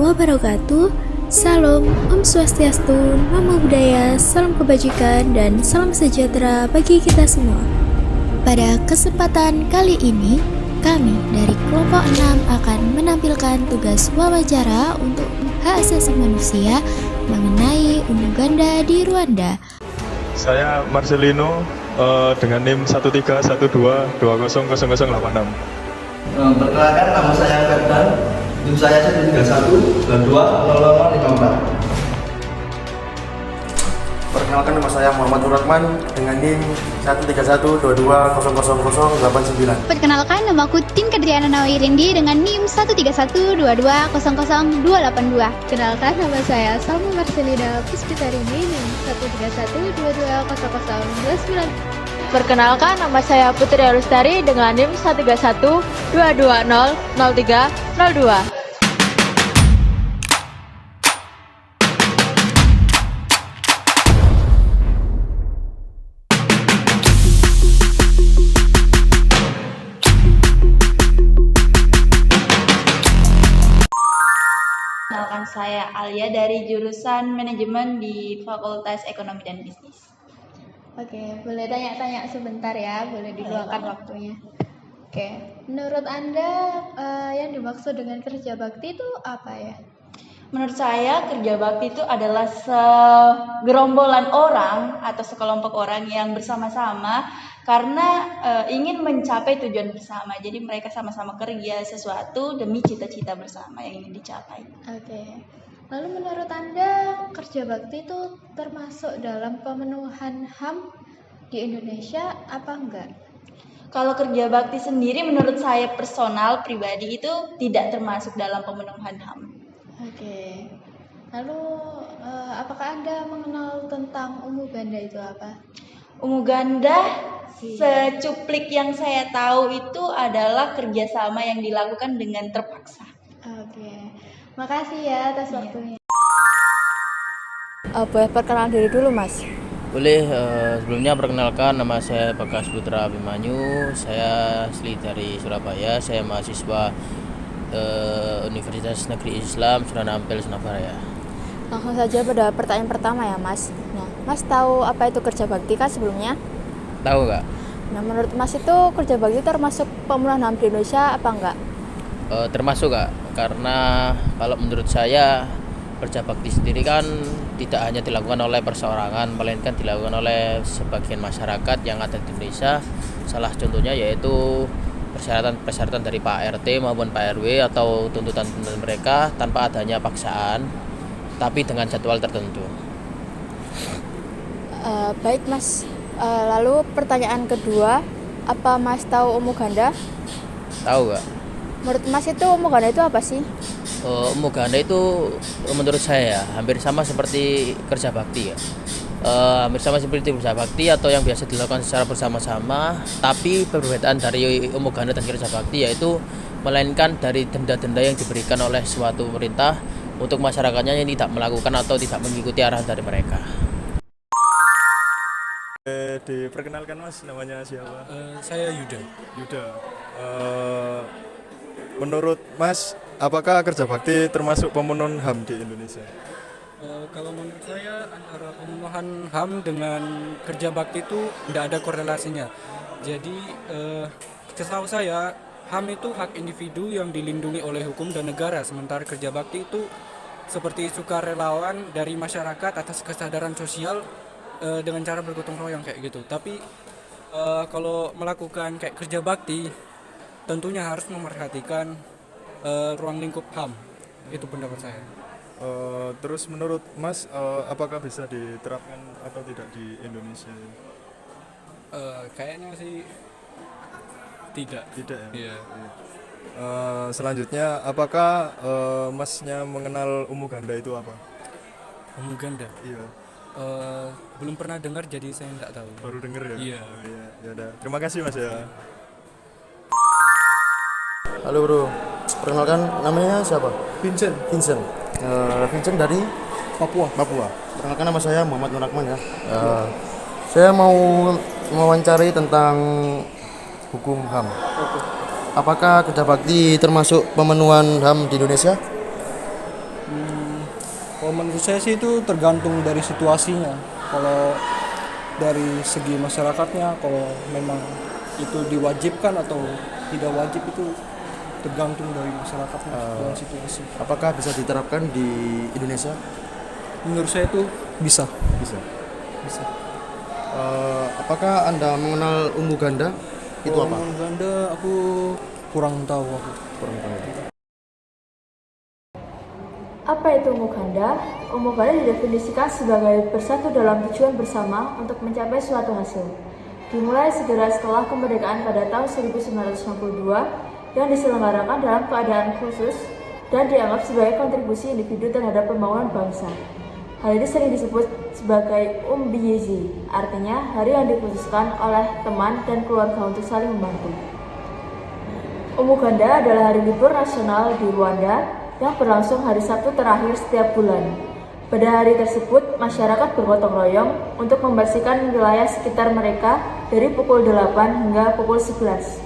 wabarakatuh. Salam, Om Swastiastu, Namo Buddhaya, salam kebajikan, dan salam sejahtera bagi kita semua. Pada kesempatan kali ini, kami dari kelompok 6 akan menampilkan tugas wawancara untuk hak asasi manusia mengenai ungu ganda di Rwanda. Saya Marcelino dengan NIM 13122000086. Perkenalkan, nama saya Ferdan, NIM saya 131220054. Perkenalkan, nama saya Muhammad Nurrahman dengan NIM 13122000089. Perkenalkan, nama aku Tin Kadriana Nawirindi dengan NIM 13122000282. Kenalkan, nama saya Salma Marcelina Puspitarini NIM 131220029. Perkenalkan, nama saya Putri Alustari dengan NIM 13122200302. Kenalkan, saya Alia dari jurusan Manajemen di Fakultas Ekonomi dan Bisnis. Oke, boleh tanya-tanya sebentar ya, boleh diluangkan waktunya. Oke, menurut Anda yang dimaksud dengan kerja bakti itu apa ya? Menurut saya, kerja bakti itu adalah segerombolan orang atau sekelompok orang yang bersama-sama karena ingin mencapai tujuan bersama. Jadi mereka sama-sama kerja sesuatu demi cita-cita bersama yang ingin dicapai. Oke. Lalu menurut Anda kerja bakti itu termasuk dalam pemenuhan HAM di Indonesia apa enggak? Kalau kerja bakti sendiri menurut saya personal pribadi itu tidak termasuk dalam pemenuhan HAM. Oke. Lalu apakah Anda mengenal tentang ungu ganda itu apa? Ungu ganda, secuplik yang saya tahu itu adalah kerjasama yang dilakukan dengan terpaksa. Oke. Makasih ya atas waktunya. Boleh perkenalan diri dulu, Mas? Boleh, sebelumnya perkenalkan, nama saya Bagas Putra Abimanyu. Saya asli dari Surabaya. Saya mahasiswa Universitas Negeri Islam Sunan Ampel, Surabaya. Langsung saja pada pertanyaan pertama ya, Mas. Nah, Mas tahu apa itu kerja bakti kan sebelumnya? Tahu nggak? Nah, menurut Mas itu kerja bakti termasuk pemenuhan HAM di Indonesia apa enggak? Termasuk Kak, karena kalau menurut saya kerja bakti sendiri kan tidak hanya dilakukan oleh perseorangan, melainkan dilakukan oleh sebagian masyarakat yang ada di Indonesia. Salah contohnya yaitu persyaratan dari Pak RT maupun Pak RW atau tuntutan mereka tanpa adanya paksaan, tapi dengan jadwal tertentu. Baik, Mas. Lalu pertanyaan kedua, apa Mas tahu ungu ganda? Tahu nggak? Menurut Mas itu ungu ganda itu apa sih? Ungu ganda itu menurut saya hampir sama seperti kerja bakti ya. Hampir sama seperti kerja bakti atau yang biasa dilakukan secara bersama-sama, tapi perbedaan dari ungu ganda dan kerja bakti yaitu melainkan dari denda-denda yang diberikan oleh suatu pemerintah untuk masyarakatnya yang tidak melakukan atau tidak mengikuti arahan dari mereka. Diperkenalkan Mas, namanya siapa? Saya Yuda. Menurut Mas, apakah kerja bakti termasuk pemenuhan HAM di Indonesia? Kalau menurut saya antara pemenuhan HAM dengan kerja bakti itu tidak ada korelasinya. Jadi setahu saya HAM itu hak individu yang dilindungi oleh hukum dan negara, sementara kerja bakti itu seperti sukarelawan dari masyarakat atas kesadaran sosial dengan cara bergotong royong kayak gitu. Tapi kalau melakukan kayak kerja bakti tentunya harus memperhatikan ruang lingkup HAM. Itu pendapat saya. Terus menurut Mas, apakah bisa diterapkan atau tidak di Indonesia? Kayaknya sih tidak. Tidak ya? Iya. Selanjutnya, apakah Masnya mengenal ungu ganda itu apa? Ungu ganda? Iya. Belum pernah dengar jadi saya tidak tahu. Baru dengar ya? Iya. Ya udah. Terima kasih Mas ya. Halo bro, perkenalkan namanya siapa? Vincent. Vincent dari Papua. Perkenalkan, nama saya Muhammad Nurrahman ya. Saya mau mewawancari tentang hukum HAM. Apakah kerja bakti termasuk pemenuhan HAM di Indonesia? Kalau menurut saya sih itu tergantung dari situasinya. Kalau dari segi masyarakatnya, kalau memang itu diwajibkan atau tidak wajib itu tergantung dari masyarakatnya dan situasi. Apakah bisa diterapkan di Indonesia? Menurut saya itu bisa. Bisa. Bisa. Apakah Anda mengenal umbu ganda? Itu apa? Umbu ganda aku kurang tahu aku. Kurang tahu. Apa itu umbu ganda? Umbu ganda didefinisikan sebagai bersatu dalam tujuan bersama untuk mencapai suatu hasil. Dimulai segera setelah kemerdekaan pada tahun 1962 yang diselenggarakan dalam keadaan khusus dan dianggap sebagai kontribusi individu terhadap pembangunan bangsa. Hal ini sering disebut sebagai Umbiyizi, artinya hari yang dikhususkan oleh teman dan keluarga untuk saling membantu. Umbu ganda adalah hari libur nasional di Rwanda yang berlangsung hari Sabtu terakhir setiap bulan. Pada hari tersebut, masyarakat bergotong royong untuk membersihkan wilayah sekitar mereka dari pukul 8 hingga pukul 11.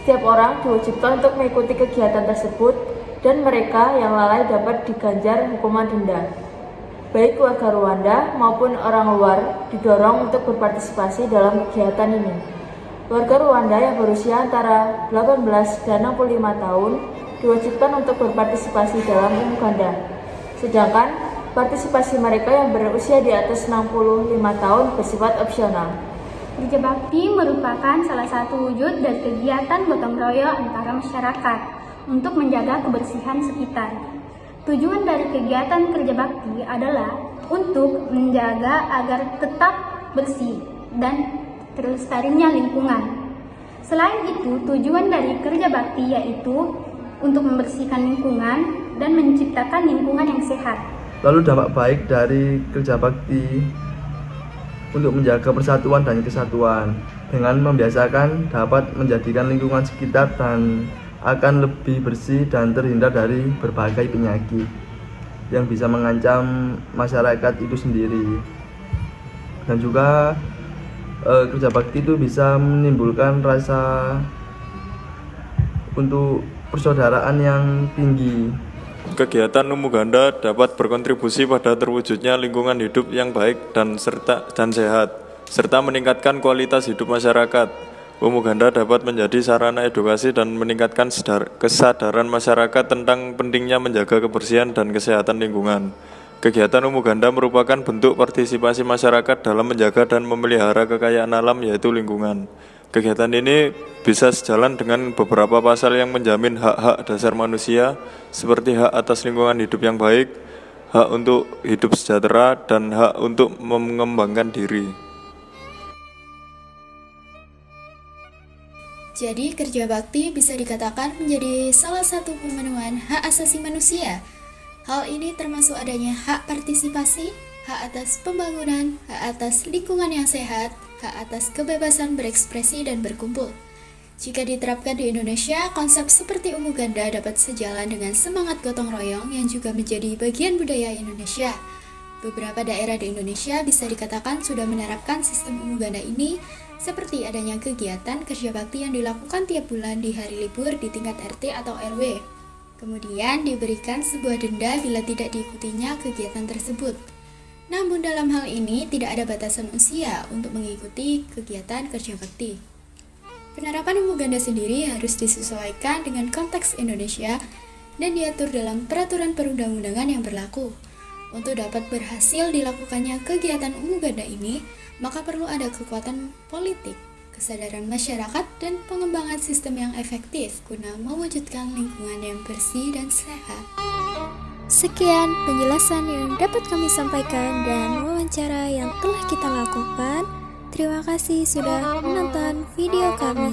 Setiap orang diwajibkan untuk mengikuti kegiatan tersebut dan mereka yang lalai dapat diganjar hukuman denda. Baik warga Rwanda maupun orang luar didorong untuk berpartisipasi dalam kegiatan ini. Warga Rwanda yang berusia antara 18 dan 65 tahun diwajibkan untuk berpartisipasi dalam umbu ganda. Sedangkan partisipasi mereka yang berusia di atas 65 tahun bersifat opsional. Kerja bakti merupakan salah satu wujud dari kegiatan gotong royong antara masyarakat untuk menjaga kebersihan sekitar. Tujuan dari kegiatan kerja bakti adalah untuk menjaga agar tetap bersih dan terlestarinya lingkungan. Selain itu, tujuan dari kerja bakti yaitu untuk membersihkan lingkungan dan menciptakan lingkungan yang sehat. Lalu dampak baik dari kerja bakti untuk menjaga persatuan dan kesatuan dengan membiasakan dapat menjadikan lingkungan sekitar dan akan lebih bersih dan terhindar dari berbagai penyakit yang bisa mengancam masyarakat itu sendiri. Dan juga kerja bakti itu bisa menimbulkan rasa untuk persaudaraan yang tinggi. Kegiatan umbu ganda dapat berkontribusi pada terwujudnya lingkungan hidup yang baik dan sehat, serta meningkatkan kualitas hidup masyarakat. Umbu ganda dapat menjadi sarana edukasi dan meningkatkan kesadaran masyarakat tentang pentingnya menjaga kebersihan dan kesehatan lingkungan. Kegiatan umbu ganda merupakan bentuk partisipasi masyarakat dalam menjaga dan memelihara kekayaan alam yaitu lingkungan. Kegiatan ini bisa sejalan dengan beberapa pasal yang menjamin hak-hak dasar manusia seperti hak atas lingkungan hidup yang baik, hak untuk hidup sejahtera, dan hak untuk mengembangkan diri. Jadi, kerja bakti bisa dikatakan menjadi salah satu pemenuhan hak asasi manusia. Hal ini termasuk adanya hak partisipasi, hak atas pembangunan, hak atas lingkungan yang sehat, hak atas kebebasan berekspresi dan berkumpul. Jika diterapkan di Indonesia, konsep seperti umbu ganda dapat sejalan dengan semangat gotong royong yang juga menjadi bagian budaya Indonesia. Beberapa daerah di Indonesia bisa dikatakan sudah menerapkan sistem umbu ganda ini, seperti adanya kegiatan kerja bakti yang dilakukan tiap bulan di hari libur di tingkat RT atau RW. Kemudian diberikan sebuah denda bila tidak diikutinya kegiatan tersebut. Namun dalam hal ini tidak ada batasan usia untuk mengikuti kegiatan kerja bakti. Penerapan umbu ganda sendiri harus disesuaikan dengan konteks Indonesia dan diatur dalam peraturan perundang-undangan yang berlaku. Untuk dapat berhasil dilakukannya kegiatan umbu ganda ini, maka perlu ada kekuatan politik, kesadaran masyarakat, dan pengembangan sistem yang efektif guna mewujudkan lingkungan yang bersih dan sehat. Sekian penjelasan yang dapat kami sampaikan dan wawancara yang telah kita lakukan. Terima kasih sudah menonton video kami.